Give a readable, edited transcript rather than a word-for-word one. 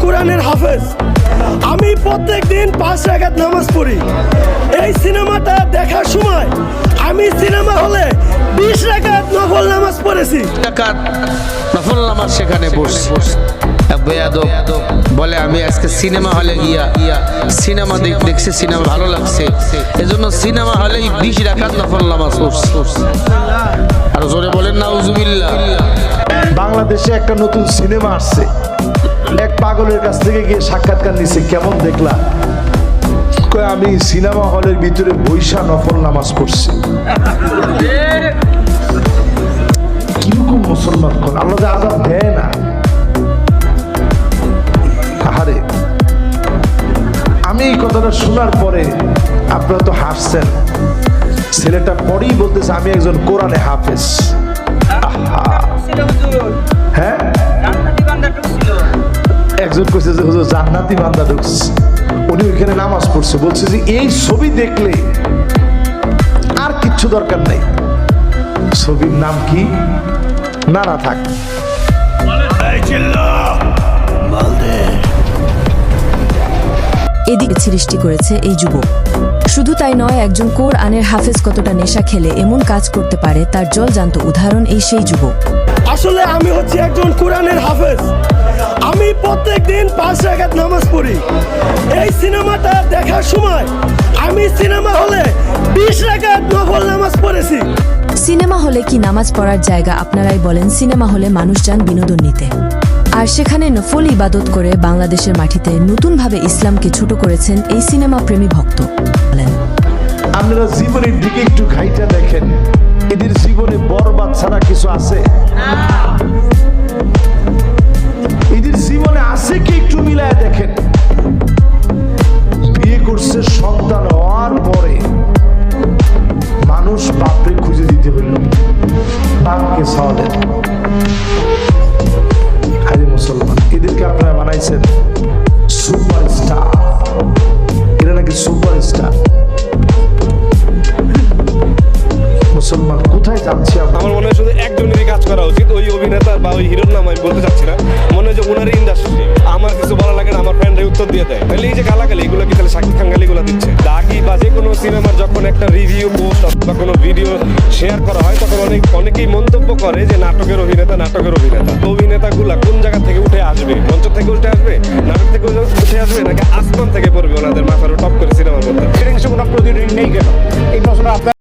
কোরআনের হাফেজ। আমি প্রত্যেকদিন 5 রাকাত নামাজ পড়ি। এই সিনেমাটা দেখার সময় আমি সিনেমা হলে 20 রাকাত নফল নামাজ পড়েছি। রাকাত নফল নামাজ সেখানে পড়ছি। বেয়াদব বলে আমি আজকে সিনেমা হলে গিয়া সিনেমা দেখছি, সিনেমা ভালো লাগছে, এজন্য সিনেমা হলে 20 রাকাত নফল নামাজ পড়ছি। আর জোরে বলেন নাউজুবিল্লাহ। বাংলাদেশে একটা নতুন সিনেমা আসছে, এক পাগলের কাছ থেকে গিয়ে সাক্ষাৎকার নিছে, কেমন দেখলা? কয় আমি সিনেমা হলের ভিতরে বৈশা নফল নামাজ পড়ছি। কিরকম মুসলমান কোন আল্লাহ যে আযাব দেয় না। আহারে, আমি এই কথাটা শোনার পরে আপনারা তো হাসছেন। ছেলেটা পরেই বলতেছে আমি একজন কোরআনে হাফেজ। হ্যাঁ, একজন কইছে যে হুজুর জান্নাতি বান্দা ঢুকছে, উনি ওইখানে নামাজ পড়ছে। বলছে যে এই ছবি দেখলে আর কিচ্ছু দরকার নেই। ছবির নাম কি? না না থাক। এদিকে সৃষ্টি করেছে এই যুবক। শুধু তাই নয়, একজন কোরআনের হাফেজ কতটা নেশা খেলে এমন কাজ করতে পারে তার জলজান্ত উদাহরণ এই সেই যুবক। আসলে আমি হচ্ছে একজন কোরআনের হাফেজ। আমি প্রত্যেকদিন 5 রাকাত নামাজ পড়ি। এই সিনেমাটা দেখার সময় আমি সিনেমা হলে 20 রাকাত নফল নামাজ পড়েছি। সিনেমা হলে কি নামাজ পড়ার জায়গা? আপনারাই বলেন। সিনেমা হলে মানুষ যান বিনোদন নিতে, আর সেখানে নফল ইবাদত করে বাংলাদেশের মাটিতে নতুনভাবে ইসলামকে ছোট করেছেন এই সিনেমা প্রেমী ভক্ত। বলেন, আপনারা জীবনের দিকে একটু ঘাইটা দেখেন, এদের জীবনে বরবাদ ছাড়া কিছু আছে? এদের জীবনে আছে কি? একটু মিলায় দেখেন। বিয়ে করছে, সন্তান হওয়ার পরে মানুষ বাপরে খুঁজে দিতে হইল, বাপকে সাওয়ালেন। হায় মুসলমান, এদেরকে আপনারা বানাইছেন সুপারস্টার। এরা নাকি সুপারস্টার। মুসলমান কোথায় যাচ্ছে? আমার মনে হয় শুধু একজনেরই কাজ করা উচিত, ওই অভিনেতা বা ওই হিরোর নাম আমি বলতে চাচ্ছি না। মনে হয় যে ওনারই ইন্ডাস্ট্রি। আমার কিছু বলা লাগে না, আমার ফ্রেন্ডরা উত্তর দিয়ে দেয়। তাহলে এই যে গালাগালি, এগুলো কি তাহলে শাকিব খান গালিগুলো দিচ্ছে? দাগি বা যে কোনো সিনেমার যখন একটা রিভিউ পোস্ট বা কোনো ভিডিও শেয়ার করা হয়, তখন অনেকেই মন্তব্য করে যে নাটকের অভিনেতাগুলা কোন জায়গা থেকে উঠে আসবে? মঞ্চ থেকে উঠে আসবে, নাটক থেকে উঠে আসবে, নাকি আসমান থেকে পড়বে ওনাদের মাথার টপ করে সিনেমার মধ্যে? নেই কেন এই প্রশ্ন